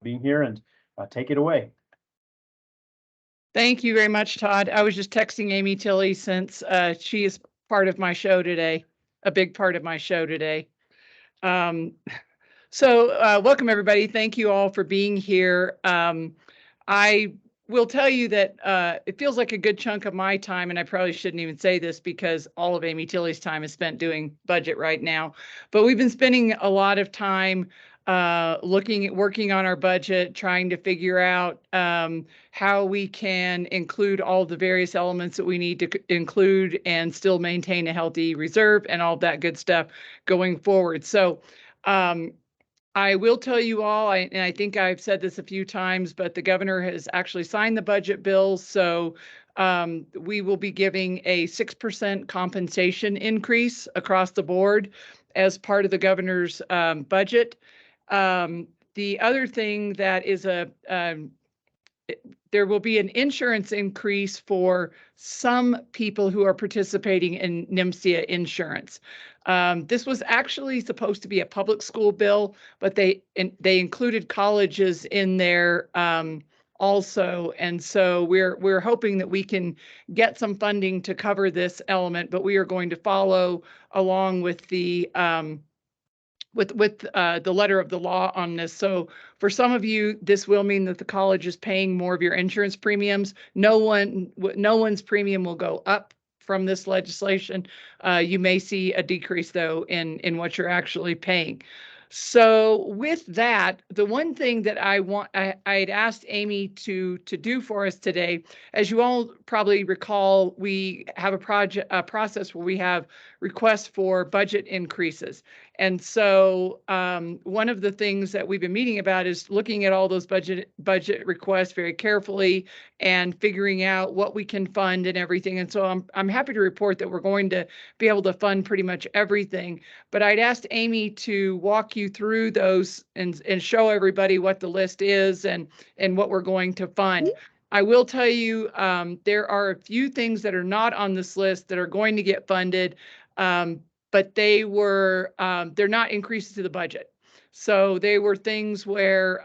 being here, and take it away. Thank you very much, Todd. I was just texting Amy Tilley since she is part of my show today, a big part of my show today. Um, welcome everybody. Thank you all for being here. I will tell you that it feels like a good chunk of my time, and I probably shouldn't even say this because all of Amy Tilley's time is spent doing budget right now. But we've been spending a lot of time working on our budget, trying to figure out how we can include all the various elements that we need to include and still maintain a healthy reserve and all that good stuff going forward. So I will tell you all, and I think I've said this a few times, but the governor has actually signed the budget bill. So we will be giving a 6% compensation increase across the board as part of the governor's budget. The other thing that is there will be an insurance increase for some people who are participating in NMCA insurance. This was actually supposed to be a public school bill, but they included colleges in there also, and so we're hoping that we can get some funding to cover this element. But we are going to follow along with the the letter of the law on this. So for some of you, this will mean that the college is paying more of your insurance premiums. No one's premium will go up from this legislation. You may see a decrease though in what you're actually paying. So with that, the one thing that I had asked Amy to do for us today, as you all probably recall, we have a process where we have requests for budget increases. And so one of the things that we've been meeting about is looking at all those budget requests very carefully and figuring out what we can fund and everything. And so I'm happy to report that we're going to be able to fund pretty much everything. But I'd asked Amy to walk you through those and show everybody what the list is and what we're going to fund. I will tell you there are a few things that are not on this list that are going to get funded. But they're not increases to the budget. So they were things where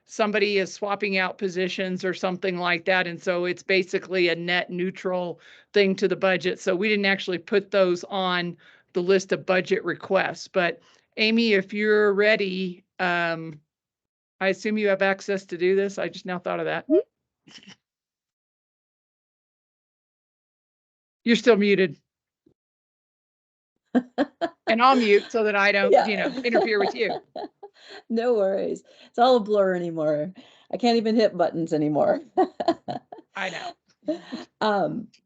somebody is swapping out positions or something like that. And so it's basically a net neutral thing to the budget. So we didn't actually put those on the list of budget requests. But Amy, if you're ready, I assume you have access to do this. I just now thought of that. You're still muted. And I'll mute so that I don't, interfere with you. No worries. It's all a blur anymore. I can't even hit buttons anymore. I know.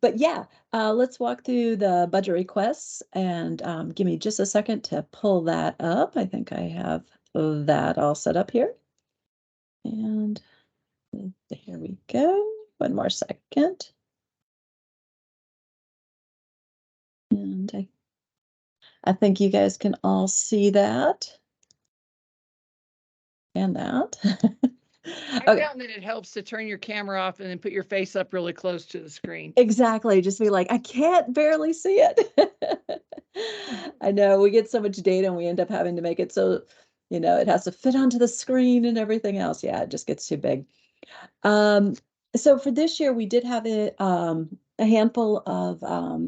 But yeah, let's walk through the budget requests and give me just a second to pull that up. I think I have that all set up here. And here we go. One more second. And I think you guys can all see that. And that. I found that it helps to turn your camera off and then put your face up really close to the screen. Exactly. Just be like, I can't barely see it. I know we get so much data and we end up having to make it so, it has to fit onto the screen and everything else. Yeah, it just gets too big. So for this year, we did have a handful of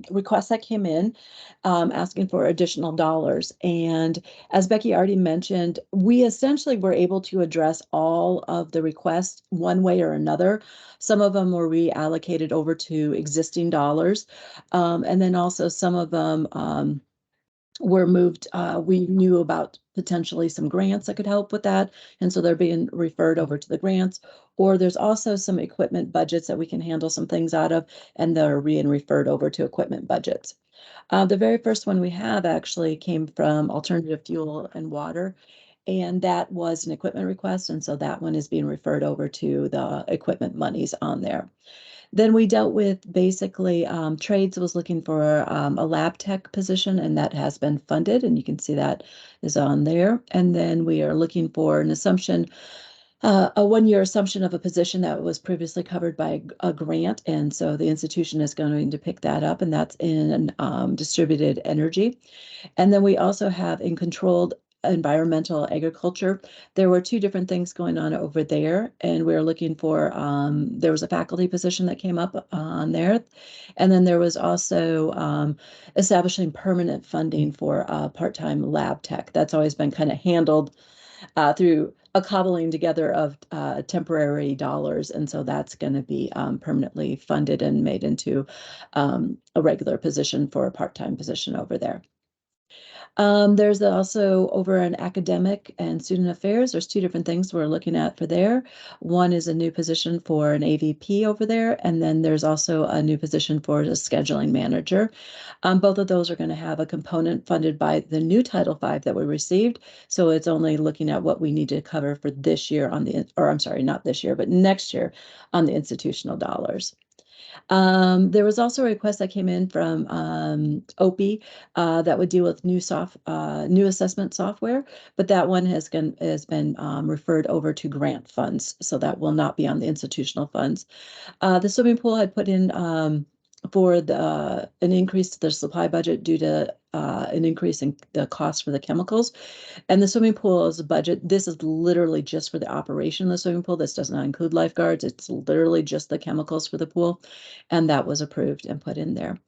requests that came in asking for additional dollars. And as Becky already mentioned, we essentially were able to address all of the requests one way or another. Some of them were reallocated over to existing dollars. And then also some of them were moved. We knew about potentially some grants that could help with that. And so they're being referred over to the grants. Or there's also some equipment budgets that we can handle some things out of, and they're being referred over to equipment budgets. The very first one we have actually came from alternative fuel and water, and that was an equipment request. And so that one is being referred over to the equipment monies on there. Then we dealt with basically trades was looking for a lab tech position, and that has been funded, and you can see that is on there. And then we are looking for an assumption, a one-year assumption of a position that was previously covered by a grant, and so the institution is going to pick that up, and that's in distributed energy. And then we also have in controlled environmental agriculture. There were two different things going on over there, and we were looking for, there was a faculty position that came up on there. And then there was also establishing permanent funding for part-time lab tech. That's always been kind of handled through a cobbling together of temporary dollars. And so that's going to be permanently funded and made into a regular position for a part-time position over there. There's also over in academic and student affairs, there's two different things we're looking at for there. One is a new position for an AVP over there, and then there's also a new position for a scheduling manager. Both of those are going to have a component funded by the new Title V that we received. So it's only looking at what we need to cover for this year on the, or I'm sorry, not this year, but next year on the institutional dollars. There was also a request that came in from OPI that would deal with new assessment software, but that one has been referred over to grant funds, so that will not be on the institutional funds. The swimming pool had put in for an increase to their supply budget due to an increase in the cost for the chemicals. And the swimming pool's budget, this is literally just for the operation of the swimming pool. This does not include lifeguards. It's literally just the chemicals for the pool. And that was approved and put in there.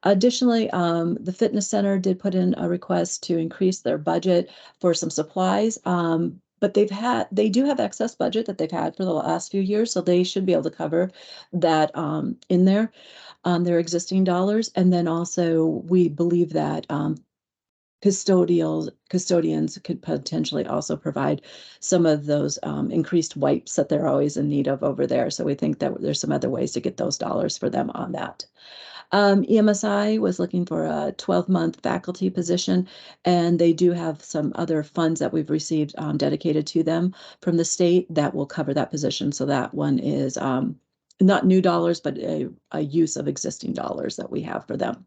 Additionally, the fitness center did put in a request to increase their budget for some supplies. But they do have excess budget that they've had for the last few years, so they should be able to cover that in there on their existing dollars. And then also we believe that custodians could potentially also provide some of those increased wipes that they're always in need of over there. So we think that there's some other ways to get those dollars for them on that. EMSI was looking for a 12-month faculty position, and they do have some other funds that we've received dedicated to them from the state that will cover that position. So that one is not new dollars, but a use of existing dollars that we have for them.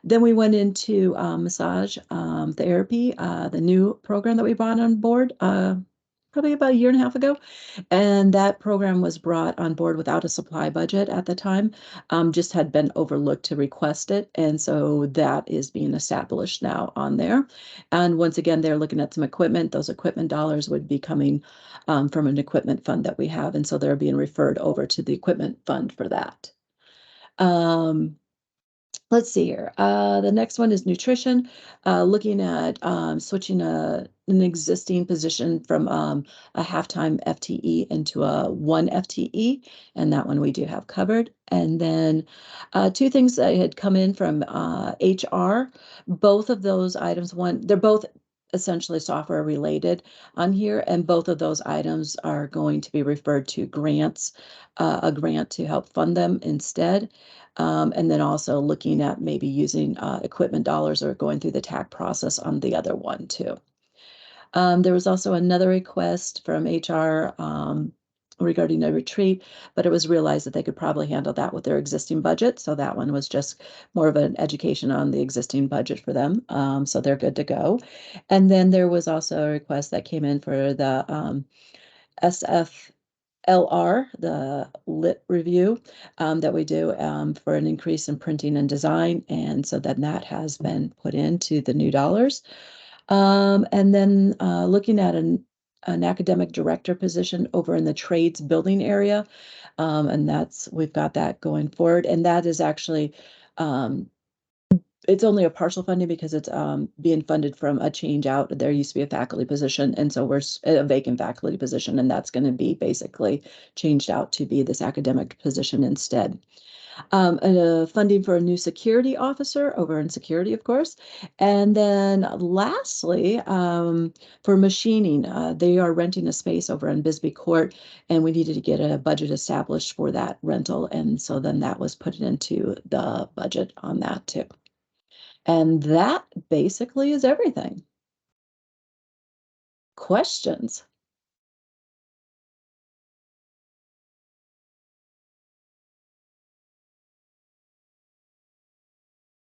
Then we went into massage therapy, the new program that we brought on board probably about a year and a half ago. And that program was brought on board without a supply budget at the time, just had been overlooked to request it. And so that is being established now on there. And once again, they're looking at some equipment. Those equipment dollars would be coming from an equipment fund that we have. And so they're being referred over to the equipment fund for that. Let's see here. The next one is nutrition, looking at switching an existing position from a half-time FTE into a 1 FTE, and that one we do have covered. And then two things that had come in from HR. Both of those items, they're both essentially software related on here, and both of those items are going to be referred to grants, a grant to help fund them instead. And then also looking at maybe using equipment dollars or going through the TAC process on the other one too. There was also another request from HR regarding a retreat, but it was realized that they could probably handle that with their existing budget. So that one was just more of an education on the existing budget for them. So they're good to go. And then there was also a request that came in for the SFLR, the lit review that we do for an increase in printing and design. And so then that has been put into the new dollars. And then looking at an academic director position over in the trades building area. And we've got that going forward. And that is actually, it's only a partial funding because it's being funded from a change out. There used to be a faculty position, and so we're a vacant faculty position, and that's going to be basically changed out to be this academic position instead. Funding for a new security officer over in security, of course. And then lastly, for machining, they are renting a space over in Bisbee Court, and we needed to get a budget established for that rental. And so then that was put into the budget on that too. And that basically is everything. Questions?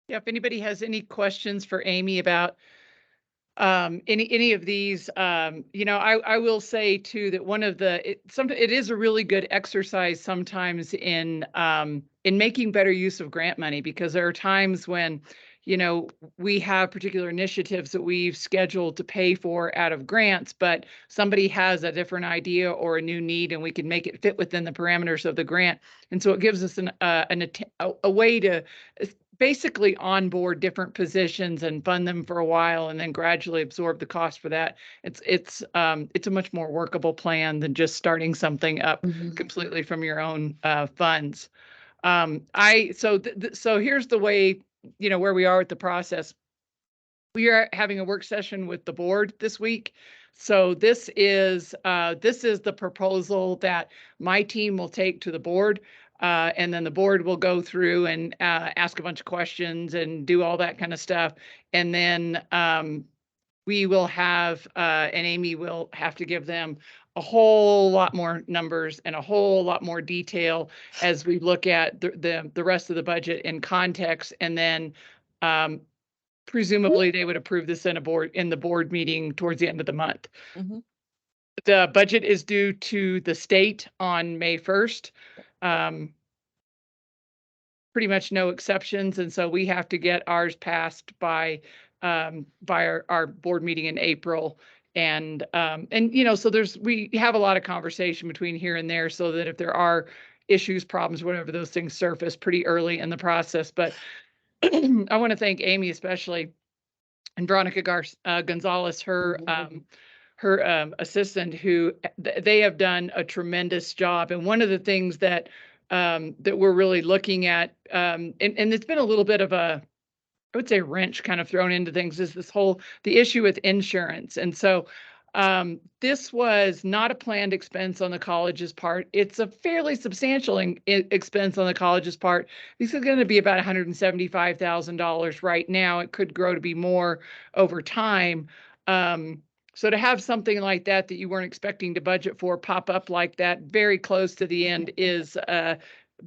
Yeah, if anybody has any questions for Amy about any of these, I will say too that one of it is a really good exercise sometimes in making better use of grant money, because there are times when we have particular initiatives that we've scheduled to pay for out of grants, but somebody has a different idea or a new need, and we can make it fit within the parameters of the grant. And so it gives us a way to basically onboard different positions and fund them for a while, and then gradually absorb the cost for that. It's a much more workable plan than just starting something up completely from your own funds. So here's the way, where we are with the process. We are having a work session with the board this week. So this is the proposal that my team will take to the board. And then the board will go through and ask a bunch of questions and do all that kind of stuff. And then we will have, and Amy will have to give them a whole lot more numbers and a whole lot more detail as we look at the rest of the budget in context. And then presumably they would approve this in the board meeting towards the end of the month. The budget is due to the state on May 1st. Pretty much no exceptions. And so we have to get ours passed by our board meeting in April. And so we have a lot of conversation between here and there, so that if there are issues, problems, whatever, those things surface pretty early in the process. But I want to thank Amy especially, and Veronica Gonzalez, her assistant, who they have done a tremendous job. And one of the things that we're really looking at, and it's been a little bit of a, I would say, wrench kind of thrown into things, is the issue with insurance. And so this was not a planned expense on the college's part. It's a fairly substantial expense on the college's part. This is going to be about $175,000 right now. It could grow to be more over time. So to have something like that you weren't expecting to budget for pop up like that very close to the end is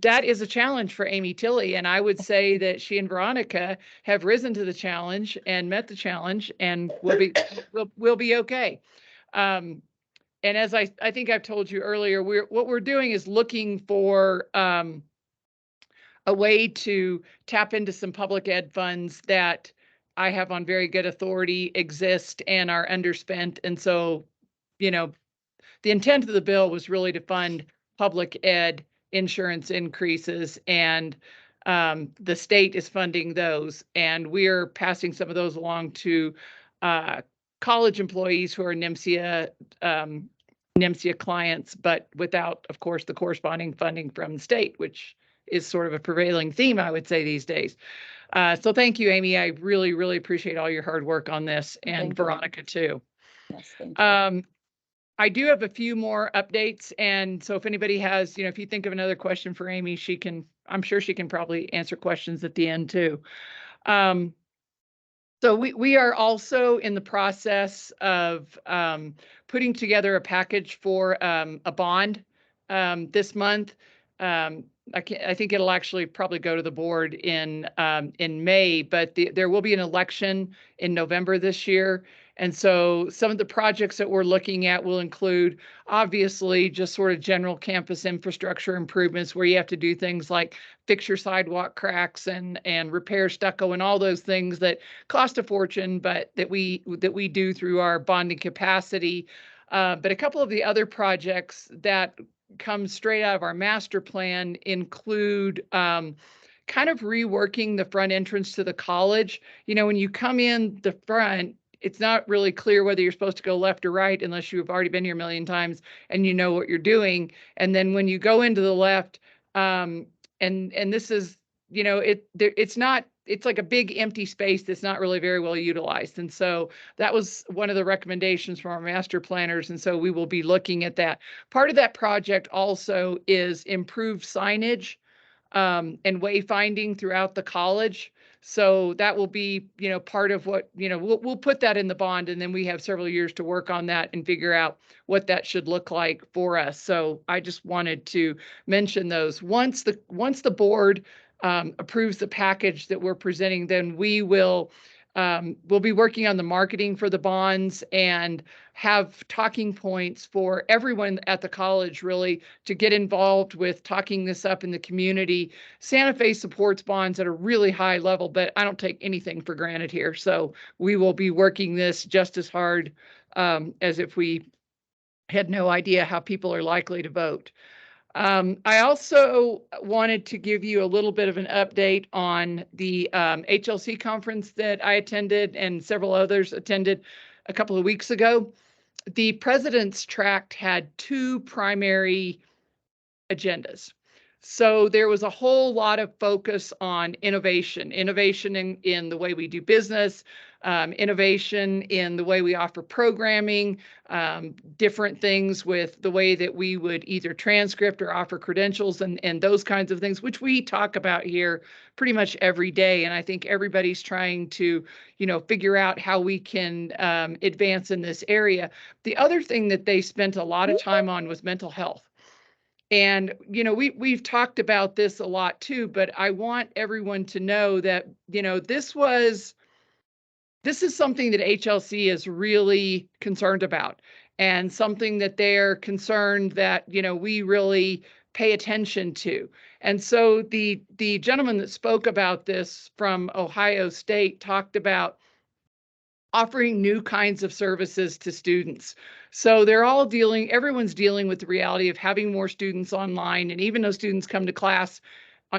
that is a challenge for Amy Tilley. And I would say that she and Veronica have risen to the challenge and met the challenge, and we'll be okay. And as I think I've told you earlier, what we're doing is looking for a way to tap into some public ed funds that I have on very good authority exist and are underspent. And so, the intent of the bill was really to fund public ed insurance increases, and the state is funding those. And we're passing some of those along to college employees who are NMCIA clients, but without, of course, the corresponding funding from the state, which is sort of a prevailing theme, I would say, these days. So thank you, Amy. I really, really appreciate all your hard work on this, and Veronica too. Yes, thank you. I do have a few more updates. And so if anybody has, if you think of another question for Amy, I'm sure she can probably answer questions at the end too. So we are also in the process of putting together a package for a bond this month. I think it'll actually probably go to the board in May, but there will be an election in November this year. And so some of the projects that we're looking at will include, obviously, just sort of general campus infrastructure improvements, where you have to do things like fix your sidewalk cracks and repair stucco and all those things that cost a fortune, but that we do through our bonding capacity. But a couple of the other projects that come straight out of our master plan include kind of reworking the front entrance to the college. When you come in the front, it's not really clear whether you're supposed to go left or right unless you've already been here a million times and you know what you're doing. And then when you go into the left, and this is, it's like a big empty space that's not really very well utilized. And so that was one of the recommendations from our master planners. And so we will be looking at that. Part of that project also is improved signage and wayfinding throughout the college. So that will be, part of what, we'll put that in the bond, and then we have several years to work on that and figure out what that should look like for us. So I just wanted to mention those. Once the board approves the package that we're presenting, then we will We'll be working on the marketing for the bonds and have talking points for everyone at the college really to get involved with talking this up in the community. Santa Fe supports bonds at a really high level, but I don't take anything for granted here. So we will be working this just as hard as if we had no idea how people are likely to vote. I also wanted to give you a little bit of an update on the HLC conference that I attended and several others attended a couple of weeks ago. The President's Tract had two primary agendas. So there was a whole lot of focus on innovation in the way we do business, innovation in the way we offer programming, different things with the way that we would either transcript or offer credentials and those kinds of things, which we talk about here pretty much every day. And I think everybody's trying to, figure out how we can advance in this area. The other thing that they spent a lot of time on was mental health. And, we've talked about this a lot too, but I want everyone to know that, this is something that HLC is really concerned about and something that they're concerned that, we really pay attention to. And so the gentleman that spoke about this from Ohio State talked about offering new kinds of services to students. So everyone's dealing with the reality of having more students online. And even though students come to class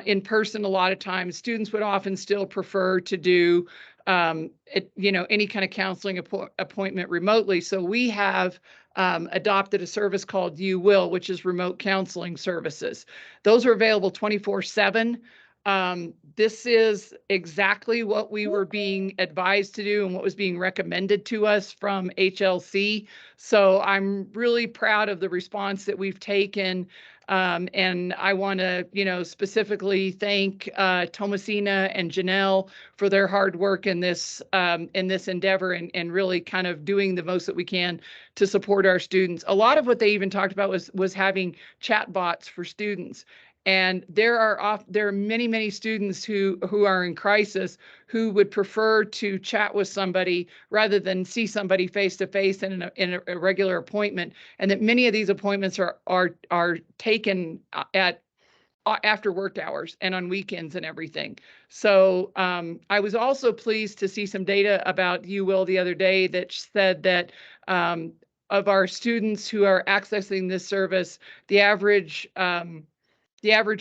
in person, a lot of times students would often still prefer to do any kind of counseling appointment remotely. So we have adopted a service called You Will, which is remote counseling services. Those are available 24/7. This is exactly what we were being advised to do and what was being recommended to us from HLC. So I'm really proud of the response that we've taken. And I want to, specifically thank Thomasina and Janelle for their hard work in this endeavor and really kind of doing the most that we can to support our students. A lot of what they even talked about was having chat bots for students. And there are many, many students who are in crisis who would prefer to chat with somebody rather than see somebody face to face in a regular appointment. And that many of these appointments are taken after work hours and on weekends and everything. So I was also pleased to see some data about You Will the other day that said that of our students who are accessing this service, the average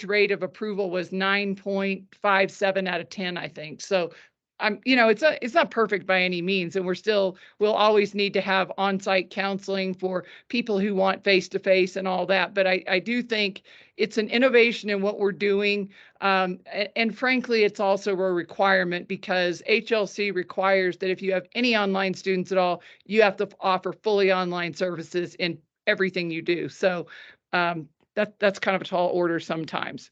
rate of approval was 9.57 out of 10, I think. So it's not perfect by any means. And we'll always need to have on-site counseling for people who want face-to-face and all that. But I do think it's an innovation in what we're doing. And frankly, it's also a requirement because HLC requires that if you have any online students at all, you have to offer fully online services in everything you do. So that's kind of a tall order sometimes.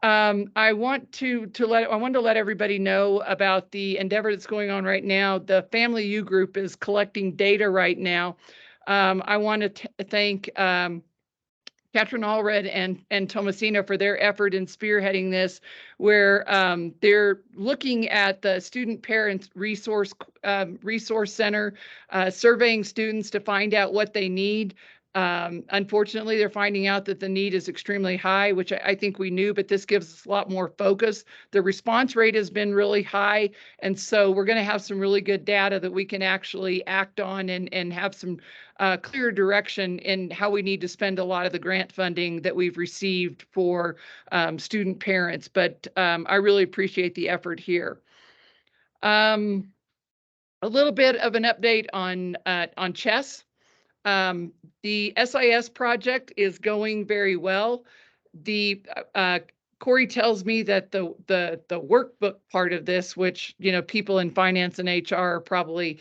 I wanted to let everybody know about the endeavor that's going on right now. The Family U Group is collecting data right now. I want to thank Catherine Allred and Thomasina for their effort in spearheading this, where they're looking at the Student Parent Resource Center, surveying students to find out what they need. Unfortunately, they're finding out that the need is extremely high, which I think we knew, but this gives us a lot more focus. The response rate has been really high, and so we're going to have some really good data that we can actually act on and have some clear direction in how we need to spend a lot of the grant funding that we've received for student parents. But I really appreciate the effort here. A little bit of an update on chess. The SIS project is going very well. Corey tells me that the workbook part of this, which people in finance and HR are probably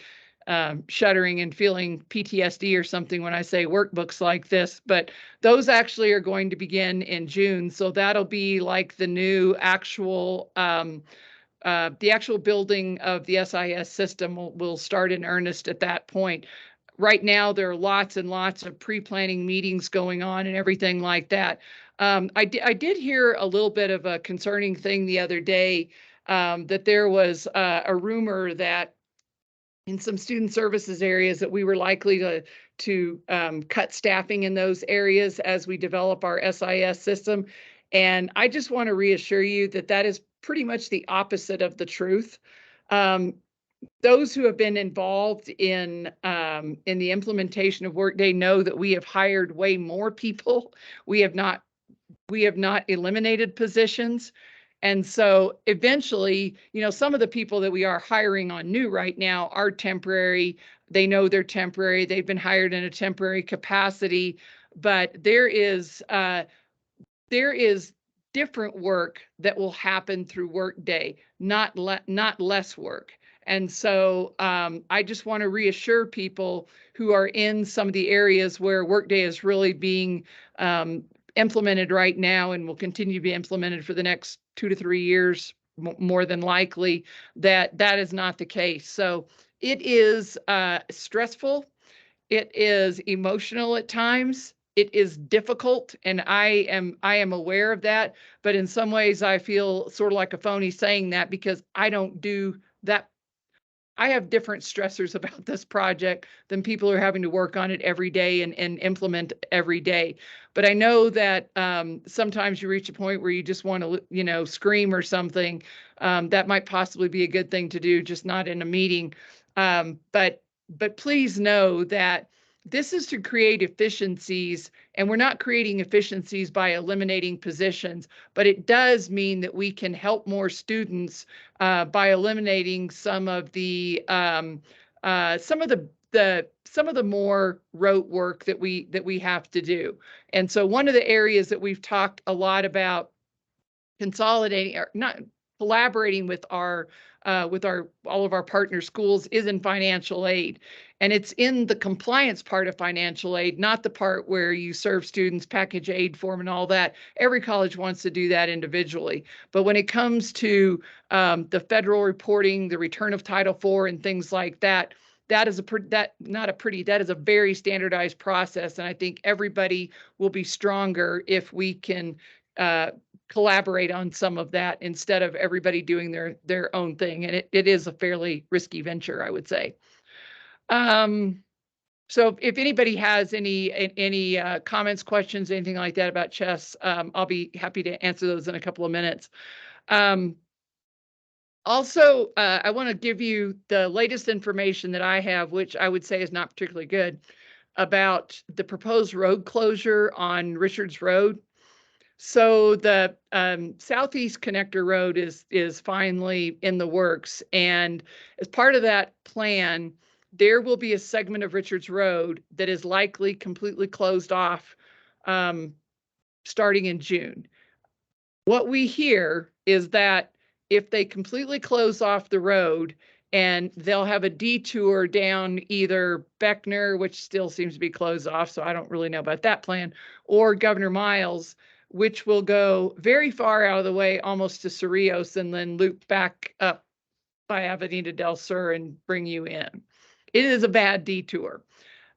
shuddering and feeling PTSD or something when I say workbooks like this, but those actually are going to begin in June. So that'll be like the new actual the actual building of the SIS system will start in earnest at that point. Right now, there are lots and lots of pre-planning meetings going on and everything like that. I did hear a little bit of a concerning thing the other day. that there was a rumor that in some student services areas that we were likely to cut staffing in those areas as we develop our SIS system. And I just want to reassure you that that is pretty much the opposite of the truth. Those who have been involved in the implementation of Workday know that we have hired way more people. We have not eliminated positions. And so eventually, you know, some of the people that we are hiring on new right now are temporary. They know they're temporary. They've been hired in a temporary capacity, but there is different work that will happen through Workday, not less work. And so I just want to reassure people who are in some of the areas where Workday is really being implemented right now and will continue to be implemented for the next 2 to 3 years, more than likely, that that is not the case. So it is stressful. It is emotional at times. It is difficult, and I am aware of that. But in some ways, I feel sort of like a phony saying that because I don't do that. I have different stressors about this project than people who are having to work on it every day and implement every day. But I know that sometimes you reach a point where you just want to, you know, scream or something. That might possibly be a good thing to do, just not in a meeting. But please know that this is to create efficiencies, and we're not creating efficiencies by eliminating positions, but it does mean that we can help more students by eliminating some of the more rote work that we have to do. And so one of the areas that we've talked a lot about consolidating, or not collaborating with all of our partner schools, is in financial aid. And it's in the compliance part of financial aid, not the part where you serve students, package aid form and all that. Every college wants to do that individually. But when it comes to the federal reporting, the return of Title IV and things like that, that is a very standardized process. And I think everybody will be stronger if we can collaborate on some of that instead of everybody doing their own thing. And it is a fairly risky venture, I would say. So if anybody has any comments, questions, anything like that about chess, I'll be happy to answer those in a couple of minutes. Also, I want to give you the latest information that I have, which I would say is not particularly good, about the proposed road closure on Richards Road. So the Southeast Connector Road is finally in the works, and as part of that plan, there will be a segment of Richards Road that is likely completely closed off starting in June. What we hear is that if they completely close off the road, and they'll have a detour down either Beckner, which still seems to be closed off, so I don't really know about that plan, or Governor Miles, which will go very far out of the way, almost to Cerrillos, and then loop back up by Avenida del Sur and bring you in. It is a bad detour.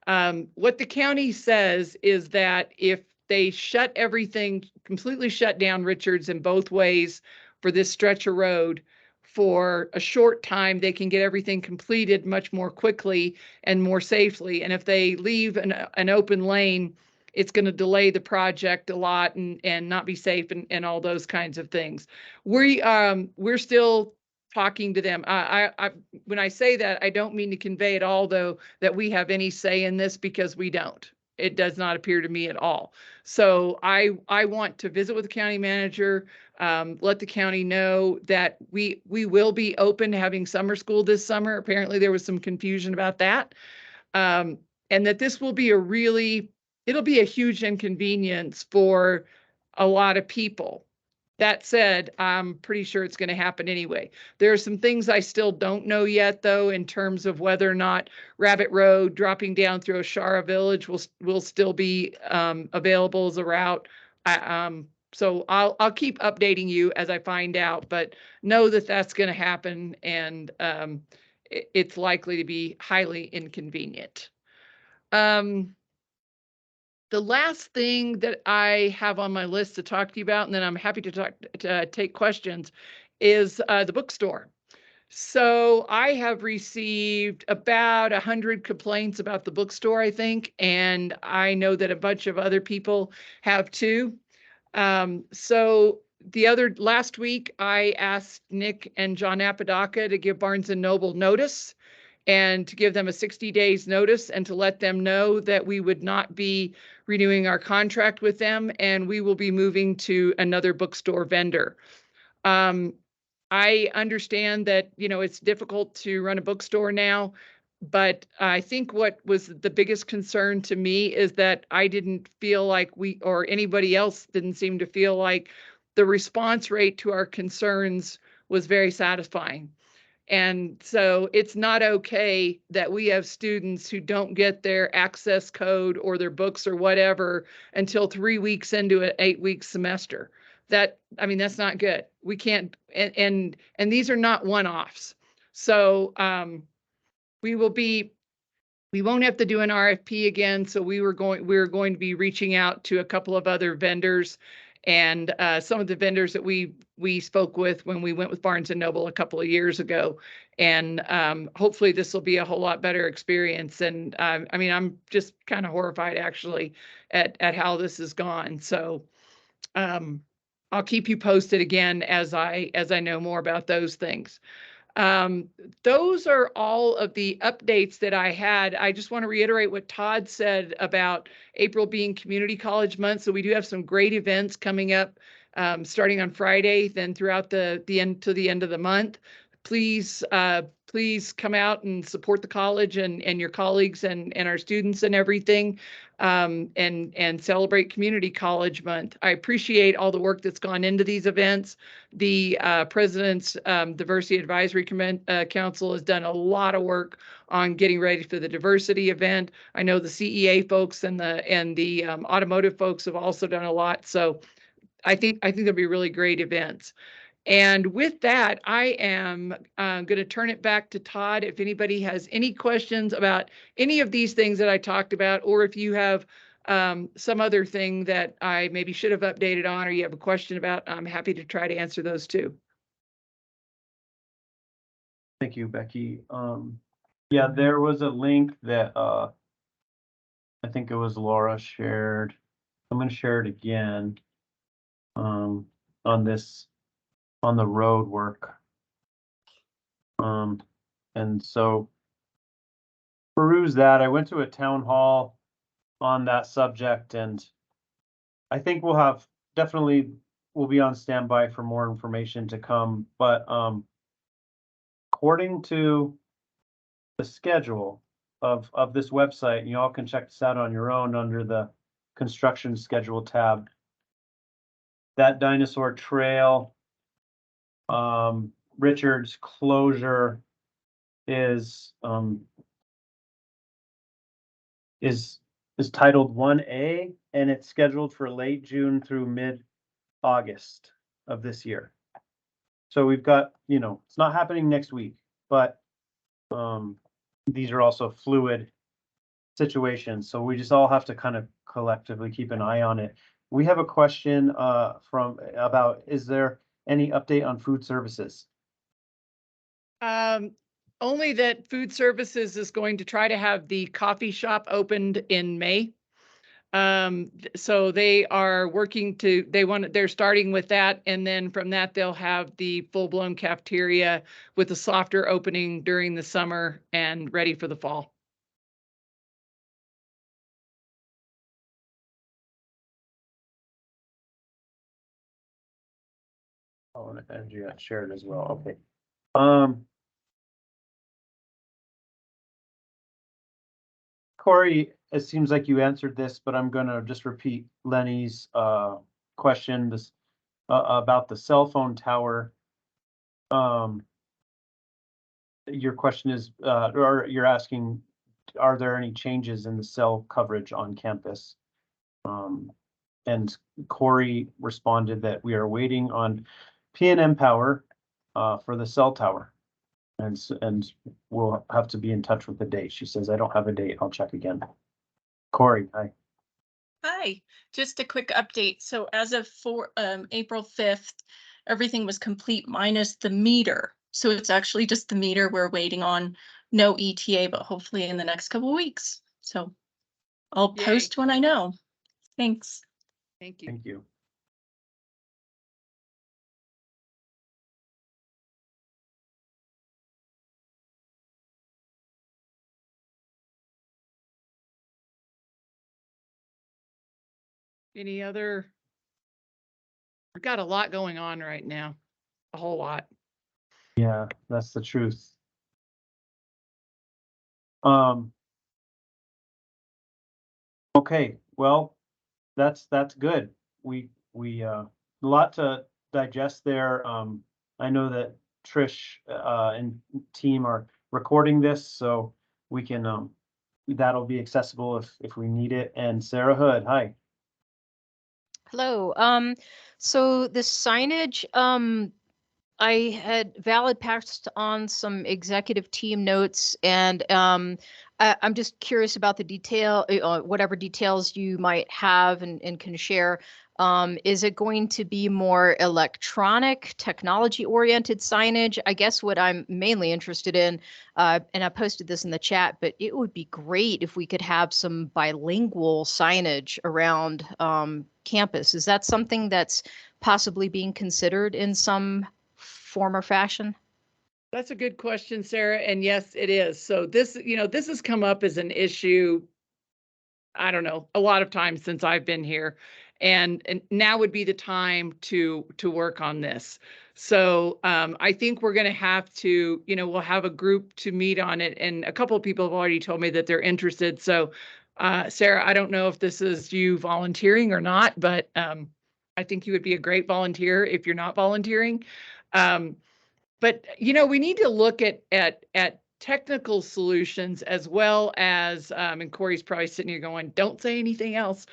What the county says is that if they shut everything, completely shut down Richards in both ways for this stretch of road for a short time, they can get everything completed much more quickly and more safely. And if they leave an open lane, it's going to delay the project a lot and not be safe and all those kinds of things. We're still talking to them. When I say that, I don't mean to convey at all, though, that we have any say in this, because we don't. It does not appear to me at all. So I want to visit with the county manager, let the county know that we will be open to having summer school this summer. Apparently there was some confusion about that. And that this will be it'll be a huge inconvenience for a lot of people. That said, I'm pretty sure it's going to happen anyway. There are some things I still don't know yet, though, in terms of whether or not Rabbit Road dropping down through Ashara Village will still be available as a route. So I'll keep updating you as I find out, but know that that's going to happen, and it's likely to be highly inconvenient. The last thing that I have on my list to talk to you about, and then I'm happy to take questions, is the bookstore. So I have received about 100 complaints about the bookstore, I think, and I know that a bunch of other people have too. So last week, I asked Nick and John Apodaca to give Barnes and Noble notice and to give them a 60 days notice and to let them know that we would not be renewing our contract with them and we will be moving to another bookstore vendor. I understand that, it's difficult to run a bookstore now, but I think what was the biggest concern to me is that I didn't feel like or anybody else didn't seem to feel like the response rate to our concerns was very satisfying. And so it's not okay that we have students who don't get their access code or their books or whatever until 3 weeks into an 8-week semester. That's not good. We can't, and these are not one-offs. So we won't have to do an RFP again. So we're going to be reaching out to a couple of other vendors and some of the vendors that we spoke with when we went with Barnes and Noble a couple of years ago. And hopefully this will be a whole lot better experience. And I'm just kind of horrified actually at how this has gone. So I'll keep you posted again as I know more about those things. Those are all of the updates that I had. I just want to reiterate what Todd said about April being Community College Month. So we do have some great events coming up, starting on Friday, then throughout the end to the end of the month. Please come out and support the college and your colleagues and our students and everything, and celebrate Community College Month. I appreciate all the work that's gone into these events. The President's Diversity Advisory Council has done a lot of work on getting ready for the diversity event. I know the CEA folks and the automotive folks have also done a lot. So I think there'll be really great events. And with that, I am going to turn it back to Todd. If anybody has any questions about any of these things that I talked about, or if you have some other thing that I maybe should have updated on, or you have a question about, I'm happy to try to answer those too. Thank you, Becky. Yeah, there was a link that I think it was Laura shared. I'm going to share it again on the road work. And so peruse that. I went to a town hall on that subject, and I think we'll be on standby for more information to come. But according to the schedule of this website, you all can check this out on your own under the construction schedule tab. That Dinosaur Trail, Richard's closure is titled 1A, and it's scheduled for late June through mid-August of this year. So we've got, it's not happening next week, but these are also fluid situations. So we just all have to kind of collectively keep an eye on it. We have a question about, is there any update on food services? Only that food services is going to try to have the coffee shop opened in May. So they are they're starting with that. And then from that, they'll have the full-blown cafeteria with a softer opening during the summer and ready for the fall. Oh, and energy got shared as well. Okay. Corey, it seems like you answered this, but I'm going to just repeat Lenny's question about the cell phone tower. Your question is, or you're asking, are there any changes in the cell coverage on campus? And Corey responded that we are waiting on P&M Power for the cell tower. And we'll have to be in touch with the date. She says, I don't have a date. I'll check again. Corey, hi. Hi, just a quick update. So as of April 5th, everything was complete minus the meter. So it's actually just the meter. We're waiting on, no ETA, but hopefully in the next couple of weeks. So I'll Yay. post when I know. Thanks. Thank you. Thank you. Any other? We've got a lot going on right now, a whole lot. Yeah, that's the truth. Okay, well, that's good. We a lot to digest there. I know that Trish and team are recording this, so we can that'll be accessible if we need it. And Sarah Hood, hi. Hello. So the signage, I had Valid passed on some executive team notes, and I'm just curious about the detail, whatever details you might have and can share. Is it going to be more electronic, technology-oriented signage? I guess what I'm mainly interested in, and I posted this in the chat, but it would be great if we could have some bilingual signage around campus. Is that something that's possibly being considered in some form or fashion? That's a good question, Sarah. And yes, it is. So this, this has come up as an issue, I don't know, a lot of times since I've been here. And now would be the time to work on this. So I think we're going to have to, we'll have a group to meet on it. And a couple of people have already told me that they're interested. So Sarah, I don't know if this is you volunteering or not, but I think you would be a great volunteer if you're not volunteering. But we need to look at technical solutions as well as, and Corey's probably sitting here going, "Don't say anything else,"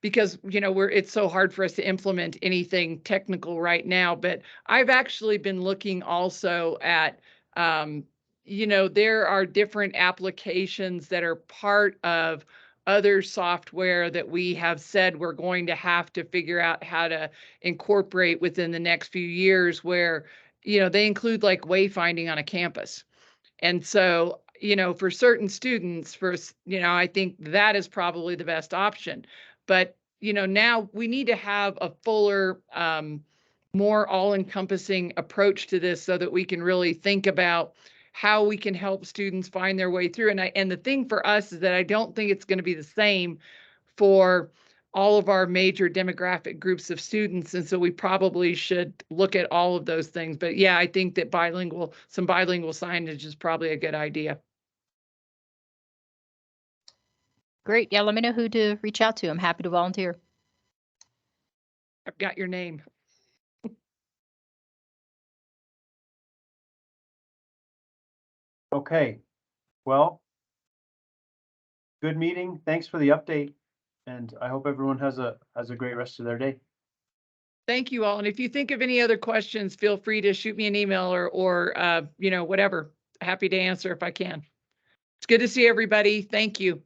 because it's so hard for us to implement anything technical right now. But I've actually been looking also at, there are different applications that are part of other software that we have said we're going to have to figure out how to incorporate within the next few years, where they include like wayfinding on a campus. And so, for certain students, I think that is probably the best option. But, now we need to have a fuller, more all-encompassing approach to this so that we can really think about how we can help students find their way through. And the thing for us is that I don't think it's going to be the same for all of our major demographic groups of students. And so we probably should look at all of those things. But yeah, I think that some bilingual signage is probably a good idea. Great. Yeah, let me know who to reach out to. I'm happy to volunteer. I've got your name. Okay, well, good meeting. Thanks for the update. And I hope everyone has a great rest of their day. Thank you all. And if you think of any other questions, feel free to shoot me an email or whatever. Happy to answer if I can. It's good to see everybody. Thank you.